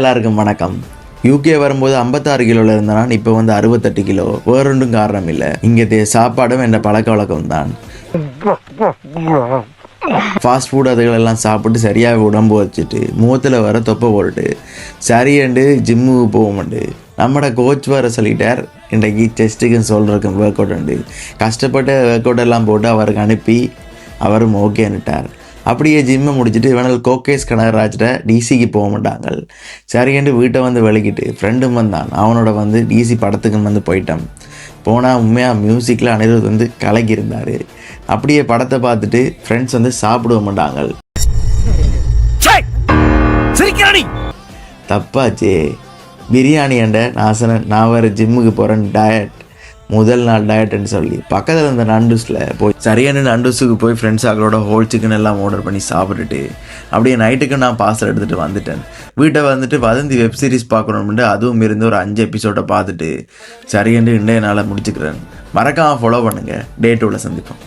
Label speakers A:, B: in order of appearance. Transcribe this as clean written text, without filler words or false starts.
A: எல்லாருக்கும் வணக்கம். யூகே வரும்போது 56 கிலோவில் இருந்தான். இப்போ வந்து 68 கிலோ. வேறொன்றும் காரணம் இல்லை, இங்கே சாப்பாடும் என்ற பழக்க வழக்கம் தான். ஃபாஸ்ட் ஃபுட் அதுகளெல்லாம் சாப்பிட்டு சரியாக உடம்பு வச்சுட்டு முகத்தில் வர தொப்பை போட்டு சரியண்டு ஜிம்முக்கு போகும்ண்டு நம்மட கோச் வர சொல்லிட்டார். இன்றைக்கு செஸ்ட்டுக்குன்னு சொல்கிறக்கும் ஒர்க் அவுட் உண்டு. கஷ்டப்பட்டு ஒர்க் அவுட் எல்லாம் போட்டு அவருக்கு அனுப்பி அவரும் ஓகேன்னுட்டார். அப்படியே ஜிம்மை முடிச்சுட்டு இவனால் கோகேஸ் கனகராஜ்ட டிசிக்கு போக மாட்டாங்க. சரின்ட்டு வீட்டை வந்து வெளிக்கிட்டு ஃப்ரெண்டும் வந்தான். அவனோட வந்து டிசி படத்துக்குன்னு வந்து போயிட்டான். போனால் உண்மையாக மியூசிக்கில் அனிருத் வந்து கலக்கியிருந்தார். அப்படியே படத்தை பார்த்துட்டு ஃப்ரெண்ட்ஸ் வந்து சாப்பிட மாட்டாங்க. தப்பாச்சே பிரியாணி அண்ட நாசனன் நான் வேறு ஜிம்முக்கு போகிறேன் டயட் முதல் நாள் டயட்னு சொல்லி பக்கத்தில் இருந்த நண்டூஸில் போய் சரியான நண்டூஸுக்கு போய் ஃப்ரெண்ட்ஸ் அவங்களோட ஹோல் சிக்கன் எல்லாம் ஆர்டர் பண்ணி சாப்பிட்டுட்டு அப்படியே நைட்டுக்கு நான் பார்சல் எடுத்துகிட்டு வந்துட்டேன். வீட்டை வந்துட்டு வதந்தி வெப் சீரிஸ் பார்க்கணும்னு அதுவும் இருந்து ஒரு 5 எபிசோடை பார்த்துட்டு சரியான இன்றைய நாளை முடிச்சுக்கிறேன். மறக்காமல் ஃபாலோ பண்ணுங்கள். டே 2ல சந்திப்போம்.